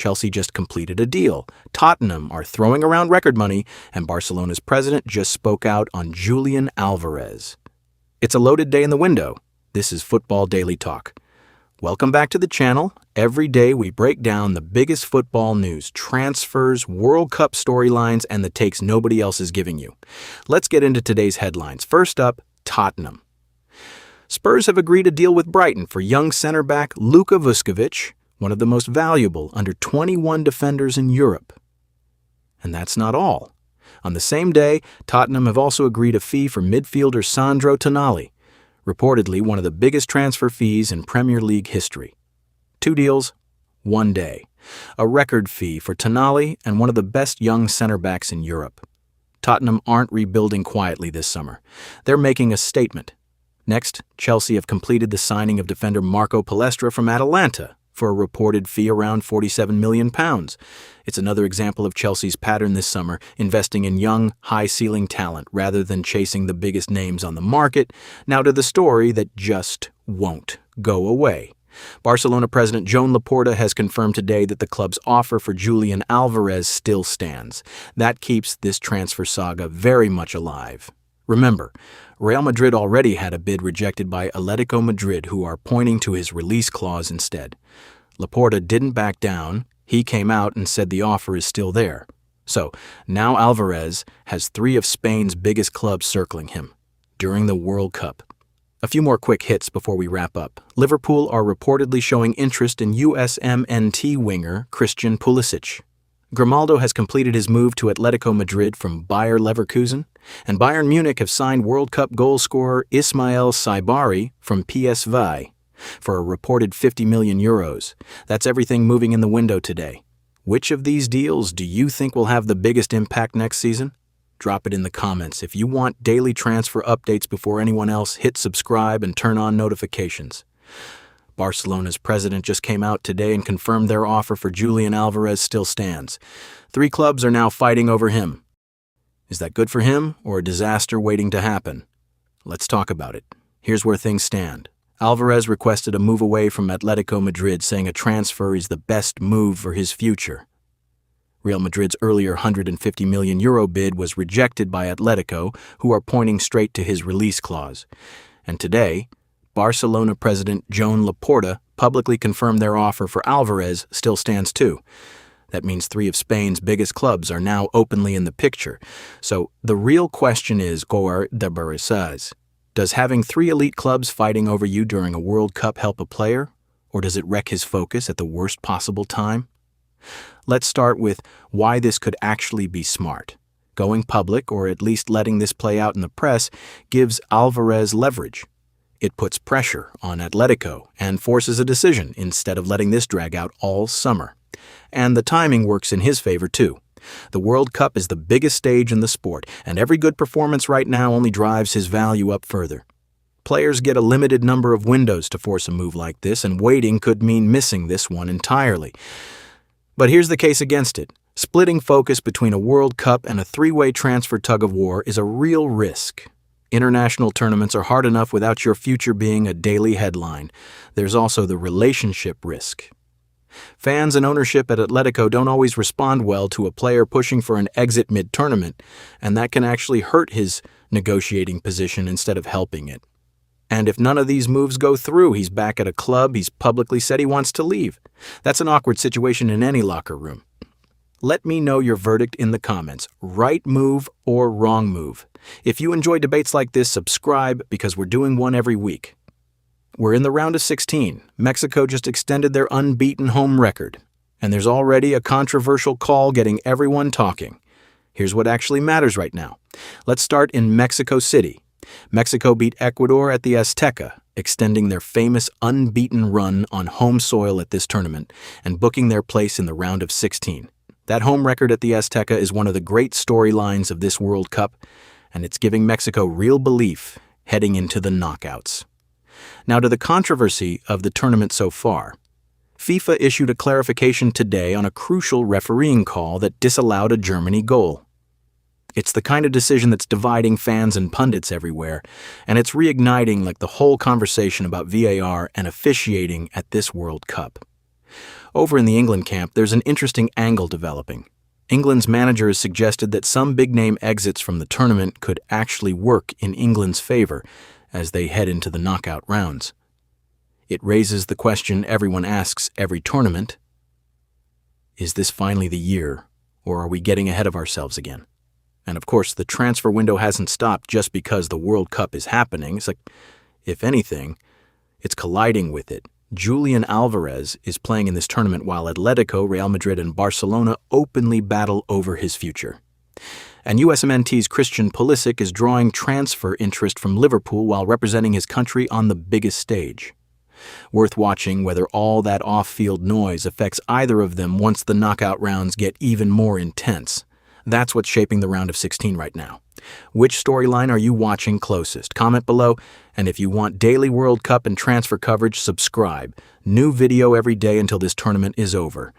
Chelsea just completed a deal. Tottenham are throwing around record money, and Barcelona's president just spoke out on Julian Alvarez. It's a loaded day in the window. This is Football Daily Talk. Welcome back to the channel. Every day we break down the biggest football news, transfers, World Cup storylines, and the takes nobody else is giving you. Let's get into today's headlines. First up, Tottenham. Spurs have agreed a deal with Brighton for young center back Luka Vuskovic, one of the most valuable under 21 defenders in Europe. And that's not all. On the same day, Tottenham have also agreed a fee for midfielder Sandro Tonali, reportedly one of the biggest transfer fees in Premier League history. 2 deals, 1 day. A record fee for Tonali and one of the best young center backs in Europe. Tottenham aren't rebuilding quietly this summer. They're making a statement. Next, Chelsea have completed the signing of defender Marco Palestra from Atalanta for a reported fee around £47 million. It's another example of Chelsea's pattern this summer, investing in young, high-ceiling talent rather than chasing the biggest names on the market. Now to the story that just won't go away. Barcelona president Joan Laporta has confirmed today that the club's offer for Julian Alvarez still stands. That keeps this transfer saga very much alive. Remember, Real Madrid already had a bid rejected by Atletico Madrid, who are pointing to his release clause instead. Laporta didn't back down. He came out and said the offer is still there. So, now Alvarez has 3 of Spain's biggest clubs circling him during the World Cup. A few more quick hits before we wrap up. Liverpool are reportedly showing interest in USMNT winger Christian Pulisic. Grimaldo has completed his move to Atletico Madrid from Bayer Leverkusen, and Bayern Munich have signed World Cup goal scorer Ismail Saibari from PSV for a reported €50 million. That's everything moving in the window today. Which of these deals do you think will have the biggest impact next season? Drop it in the comments. If you want daily transfer updates before anyone else, hit subscribe and turn on notifications. Barcelona's president just came out today and confirmed their offer for Julian Alvarez still stands. 3 clubs are now fighting over him. Is that good for him or a disaster waiting to happen? Let's talk about it. Here's where things stand. Alvarez requested a move away from Atletico Madrid, saying a transfer is the best move for his future. Real Madrid's earlier €150 million bid was rejected by Atletico, who are pointing straight to his release clause. And today, Barcelona president Joan Laporta publicly confirmed their offer for Alvarez still stands too. That means 3 of Spain's biggest clubs are now openly in the picture. So the real question is, does having 3 elite clubs fighting over you during a World Cup help a player, or does it wreck his focus at the worst possible time? Let's start with why this could actually be smart. Going public, or at least letting this play out in the press, gives Alvarez leverage. It puts pressure on Atletico and forces a decision instead of letting this drag out all summer. And the timing works in his favor too. The World Cup is the biggest stage in the sport, and every good performance right now only drives his value up further. Players get a limited number of windows to force a move like this, and waiting could mean missing this one entirely. But here's the case against it. Splitting focus between a World Cup and a 3-way transfer tug-of-war is a real risk. International tournaments are hard enough without your future being a daily headline. There's also the relationship risk. Fans and ownership at Atletico don't always respond well to a player pushing for an exit mid-tournament, and that can actually hurt his negotiating position instead of helping it. And if none of these moves go through, he's back at a club he's publicly said he wants to leave. That's an awkward situation in any locker room. Let me know your verdict in the comments. Right move or wrong move? If you enjoy debates like this, subscribe because we're doing one every week. We're in the round of 16. Mexico just extended their unbeaten home record. And there's already a controversial call getting everyone talking. Here's what actually matters right now. Let's start in Mexico City. Mexico beat Ecuador at the Azteca, extending their famous unbeaten run on home soil at this tournament and booking their place in the round of 16. That home record at the Azteca is one of the great storylines of this World Cup, and it's giving Mexico real belief heading into the knockouts. Now to the controversy of the tournament so far. FIFA issued a clarification today on a crucial refereeing call that disallowed a Germany goal. It's the kind of decision that's dividing fans and pundits everywhere, and it's reigniting the whole conversation about VAR and officiating at this World Cup. Over in the England camp, there's an interesting angle developing. England's manager has suggested that some big-name exits from the tournament could actually work in England's favor as they head into the knockout rounds. It raises the question everyone asks every tournament: is this finally the year, or are we getting ahead of ourselves again? And of course, the transfer window hasn't stopped just because the World Cup is happening. It's like, if anything, it's colliding with it. Julian Alvarez is playing in this tournament while Atletico, Real Madrid, and Barcelona openly battle over his future. And USMNT's Christian Pulisic is drawing transfer interest from Liverpool while representing his country on the biggest stage. Worth watching whether all that off-field noise affects either of them once the knockout rounds get even more intense. That's what's shaping the round of 16 right now. Which storyline are you watching closest? Comment below, and if you want daily World Cup and transfer coverage, subscribe. New video every day until this tournament is over.